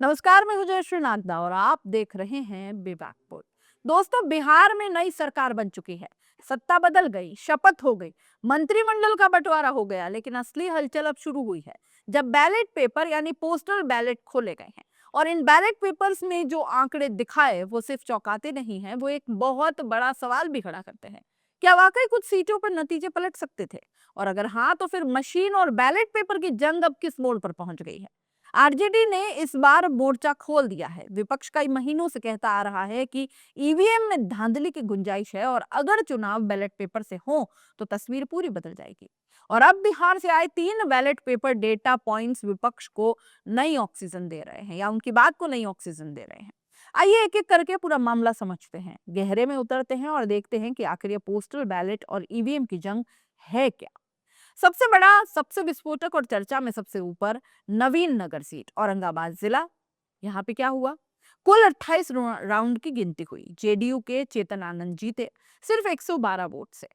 नमस्कार, मैं हूं जयश्री नागदा और आप देख रहे हैं विवाद पोल। दोस्तों, बिहार में नई सरकार बन चुकी है। सत्ता बदल गई, शपथ हो गई, मंत्रिमंडल का बंटवारा हो गया, लेकिन असली हलचल अब शुरू हुई है जब बैलेट पेपर यानी पोस्टल बैलेट खोले गए हैं। और इन बैलेट पेपर्स में जो आंकड़े दिखाए वो सिर्फ चौंकाते नहीं हैं, वो एक बहुत बड़ा सवाल भी खड़ा करते हैं। क्या वाकई कुछ सीटों पर नतीजे पलट सकते थे? और अगर हाँ, तो फिर मशीन और बैलेट पेपर की जंग अब किस मोड़ पर पहुंच गई है? आरजेडी ने इस बार मोर्चा खोल दिया है। विपक्ष कई महीनों से कहता आ रहा है कि ईवीएम में धांधली की गुंजाइश है और अगर चुनाव बैलेट पेपर से हो तो तस्वीर पूरी बदल जाएगी। और अब बिहार से आए 3 बैलेट पेपर डेटा पॉइंट्स विपक्ष को नई ऑक्सीजन दे रहे हैं या उनकी बात को नई ऑक्सीजन दे रहे हैं। आइए एक एक करके पूरा मामला समझते हैं, गहरे में उतरते हैं और देखते हैं कि आखिर ये पोस्टल बैलेट और ईवीएम की जंग है क्या। सबसे बड़ा, सबसे विस्फोटक और चर्चा में सबसे ऊपर नवीन नगर सीट औरंगाबाद जिला। यहाँ पे क्या हुआ? कुल 28 राउंड की गिनती हुई। जेडीयू के चेतन आनंद जीते सिर्फ 112 वोट से।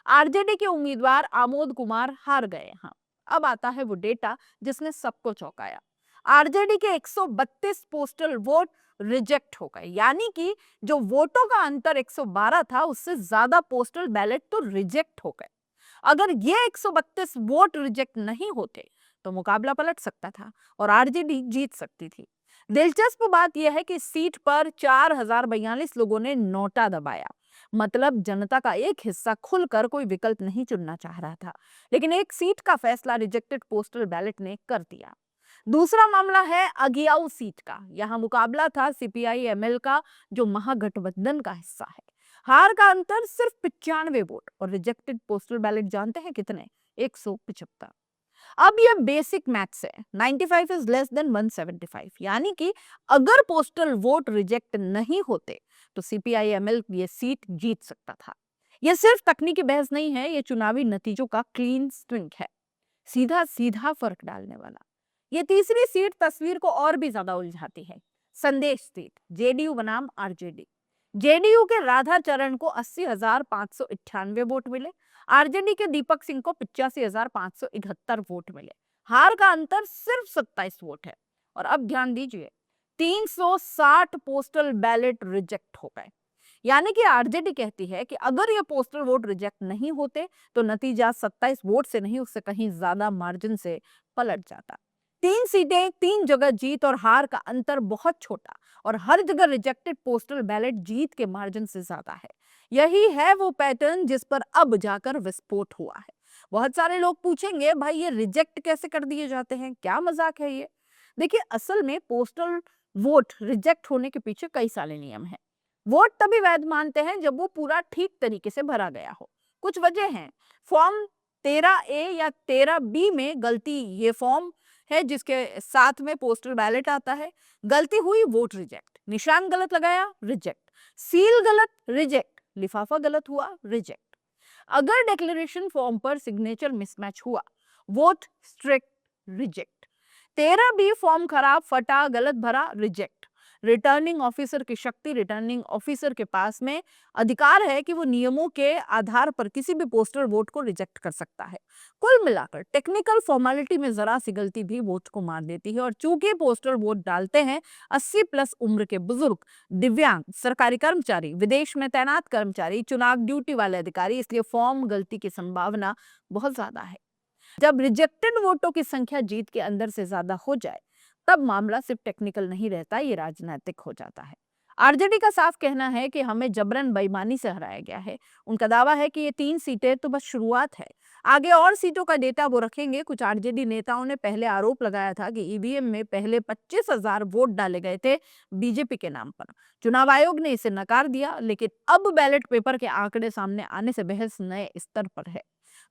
आरजेडी के उम्मीदवार आमोद कुमार हार गए। हाँ, अब आता है वो डेटा जिसने सबको चौंकाया। आरजेडी के 132 पोस्टल वोट रिजेक्ट हो गए, यानी कि जो वोटों का अंतर 112 था उससे ज्यादा पोस्टल बैलेट तो रिजेक्ट हो गए। अगर ये 132 वोट रिजेक्ट नहीं होते तो मुकाबला पलट सकता था और आरजेडी जीत सकती थी। दिलचस्प बात यह है कि इस सीट पर 4042 लोगों ने नोटा दबाया। मतलब जनता का एक हिस्सा खुलकर कोई विकल्प नहीं चुनना चाह रहा था, लेकिन एक सीट का फैसला रिजेक्टेड पोस्टल बैलेट ने कर दिया। दूसरा मामला है अगियाऊ सीट का। यहाँ मुकाबला था सीपीआई एमएल का, जो महागठबंधन का हिस्सा है। हार का अंतर सिर्फ 95 वोट और रिजेक्टेड पोस्टल बैलेट जानते हैं कितने? 175। अब ये बेसिक मैथ्स है, 95 इज लेस देन 175, यानी कि अगर पोस्टल वोट रिजेक्ट नहीं होते तो सीपीआई एमएल ये सीट जीत सकता था। ये सिर्फ तकनीकी बहस नहीं है, ये चुनावी नतीजों का क्लीन स्विंग है, सीधा सीधा फर्क डालने वाला। ये तीसरी सीट तस्वीर को और भी ज्यादा उलझाती है। संदेश सीट, जेडीयू बनाम आरजेडी। जेडीयू के राधाचरण को 80,598 वोट मिले। आरजेडी के दीपक सिंह को 85,571 वोट मिले। हार का अंतर सिर्फ 27 वोट है। और अब ध्यान दीजिए, 360 पोस्टल बैलेट रिजेक्ट हो गए। यानी कि आरजेडी कहती है कि अगर ये पोस्टल वोट रिजेक्ट नहीं होते तो नतीजा 27 वोट से नहीं, उससे कहीं ज्यादा मार्जिन से पलट जाता। 3 सीटें, 3 जगह जीत और हार का अंतर बहुत छोटा, और हर जगह रिजेक्टेड पोस्टल बैलेट जीत के मार्जिन से ज्यादा है। यही है वो पैटर्न जिस पर अब जाकर विस्फोट हुआ है। बहुत सारे लोग पूछेंगे, भाई ये रिजेक्ट कैसे कर दिए जाते हैं, क्या मजाक है ये? देखिए, असल में पोस्टल वोट रिजेक्ट होने के पीछे कई सारे नियम हैं। वोट तभी वैध मानते हैं जब वो पूरा ठीक तरीके से भरा गया हो। कुछ वजह हैं। फॉर्म 13A या 13B में गलती, ये फॉर्म है जिसके साथ में पोस्टल बैलेट आता है। गलती हुई, वोट रिजेक्ट। निशान गलत लगाया, रिजेक्ट। सील गलत, रिजेक्ट। लिफाफा गलत हुआ, रिजेक्ट। अगर डिक्लेरेशन फॉर्म पर सिग्नेचर मिसमैच हुआ, vote strict, reject. 13B form खराब, फटा, गलत भरा, रिजेक्ट। रिटर्निंग ऑफिसर की शक्ति, रिटर्निंग ऑफिसर के पास में अधिकार है कि वो नियमों के आधार पर किसी भी पोस्टल वोट को रिजेक्ट कर सकता है। कुल मिलाकर टेक्निकल फॉर्मेलिटी में जरा सी गलती भी वोट को मार देती है। और चूंकि पोस्टल वोट डालते हैं 80+ उम्र के बुजुर्ग, दिव्यांग, सरकारी कर्मचारी, विदेश में तैनात कर्मचारी, चुनाव ड्यूटी वाले अधिकारी, इसलिए फॉर्म गलती की संभावना बहुत ज्यादा है। जब रिजेक्टेड वोटों की संख्या जीत के अंदर से ज्यादा हो जाए, तब मामला सिर्फ टेक्निकल नहीं रहता, ये राजनीतिक हो जाता है। आरजेडी का साफ कहना है कि हमें जबरन बेईमानी से हराया गया है। उनका दावा है कि ये 3 सीटें तो बस शुरुआत है, आगे और सीटों का डेटा वो रखेंगे। कुछ आरजेडी नेताओं ने पहले आरोप लगाया था कि ईवीएम में पहले 25,000 वोट डाले गए थे बीजेपी के नाम पर। चुनाव आयोग ने इसे नकार दिया, लेकिन अब बैलेट पेपर के आंकड़े सामने आने से बहस नए स्तर पर है।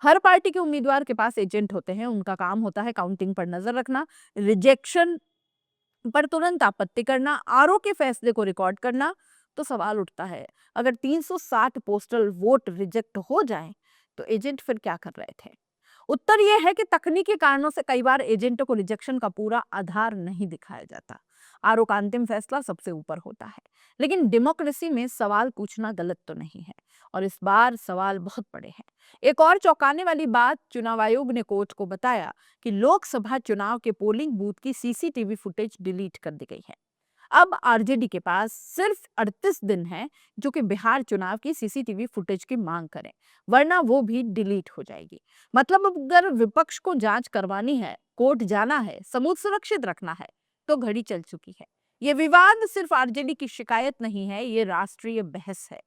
हर पार्टी के उम्मीदवार के पास एजेंट होते हैं, उनका काम होता है काउंटिंग पर नजर रखना, रिजेक्शन पर तुरंत आपत्ति करना, आरओ के फैसले को रिकॉर्ड करना। तो सवाल उठता है, अगर 360 पोस्टल वोट रिजेक्ट हो जाए तो एजेंट फिर क्या कर रहे थे? उत्तर यह है कि तकनीकी कारणों से कई बार एजेंटों को रिजेक्शन का पूरा आधार नहीं दिखाया जाता। आरओ का अंतिम फैसला सबसे ऊपर होता है। लेकिन डेमोक्रेसी में सवाल पूछना गलत तो नहीं है, और इस बार सवाल बहुत बड़े हैं। एक और चौंकाने वाली बात, चुनाव आयोग ने कोर्ट को बताया कि लोकसभा चुनाव के पोलिंग बूथ की सीसीटीवी फुटेज डिलीट कर दी गई है। अब आरजेडी के पास सिर्फ 38 दिन है जो कि बिहार चुनाव की सीसीटीवी फुटेज की मांग करें, वरना वो भी डिलीट हो जाएगी। मतलब अगर विपक्ष को जांच करवानी है, कोर्ट जाना है, सबूत सुरक्षित रखना है, तो घड़ी चल चुकी है। ये विवाद सिर्फ आरजेडी की शिकायत नहीं है, ये राष्ट्रीय बहस है।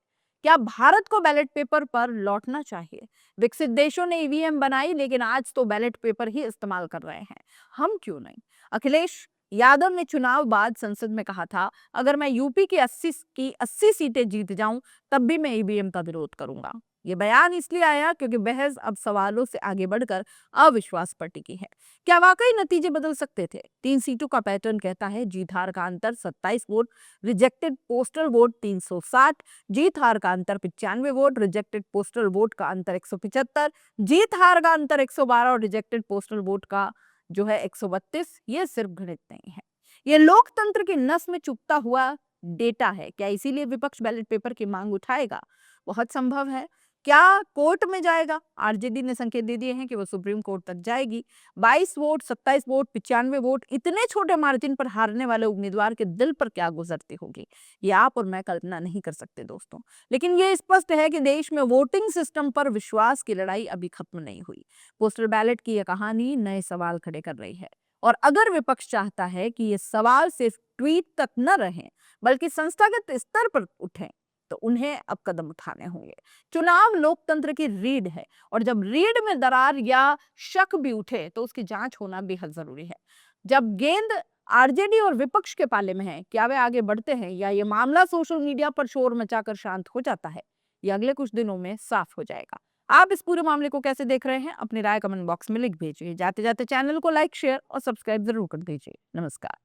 क्या भारत को बैलेट पेपर पर लौटना चाहिए? विकसित देशों ने ईवीएम बनाई, लेकिन आज तो बैलेट पेपर ही इस्तेमाल कर रहे हैं। हम क्यों नहीं? अखिलेश यादव ने चुनाव बाद संसद में कहा था, अगर मैं यूपी की 80 सीटें जीत जाऊं, तब भी मैं ईवीएम का विरोध करूंगा। ये बयान इसलिए आया क्योंकि बहस अब सवालों से आगे बढ़कर अविश्वास पर टिकी है। क्या वाकई नतीजे बदल सकते थे? 3 सीटों का पैटर्न कहता है जीत हार का अंतर 27 वोट, रिजेक्टेड पोस्टल वोट 360, जीत हार का अंतर 95 वोट, रिजेक्टेड पोस्टल वोट का अंतर 175, जीत हार का अंतर 112 और रिजेक्टेड पोस्टल वोट का जो है 132। ये सिर्फ गणित नहीं है, ये लोकतंत्र की नस में चुभता हुआ डेटा है। क्या इसीलिए विपक्ष बैलेट पेपर की मांग उठाएगा? बहुत संभव है। क्या कोर्ट में जाएगा? आरजेडी ने संकेत दे दिए हैं कि वो सुप्रीम कोर्ट तक जाएगी। 22 वोट, 27 वोट, 95 वोट, इतने छोटे मार्जिन पर हारने वाले उम्मीदवार के दिल पर क्या गुजरती होगी, ये आप और मैं कल्पना नहीं कर सकते दोस्तों। लेकिन ये स्पष्ट है कि देश में वोटिंग सिस्टम पर विश्वास की लड़ाई अभी खत्म नहीं हुई। पोस्टल बैलेट की यह कहानी नए सवाल खड़े कर रही है, और अगर विपक्ष चाहता है कि ये सवाल सिर्फ ट्वीट तक न रहें, बल्कि संस्थागत स्तर पर उठें, तो उन्हें अब कदम उठाने होंगे। चुनाव लोकतंत्र की रीढ़ है, और जब रीढ़ में दरार या शक भी उठे तो उसकी जांच होना बेहद जरूरी है। जब गेंद आरजेडी और विपक्ष के पाले में है, क्या वे आगे बढ़ते हैं या ये मामला सोशल मीडिया पर शोर मचाकर शांत हो जाता है, ये अगले कुछ दिनों में साफ हो जाएगा। आप इस पूरे मामले को कैसे देख रहे हैं? अपनी राय कमेंट बॉक्स में लिख भेजिए। जाते जाते चैनल को लाइक, शेयर और सब्सक्राइब जरूर कर दीजिए। नमस्कार।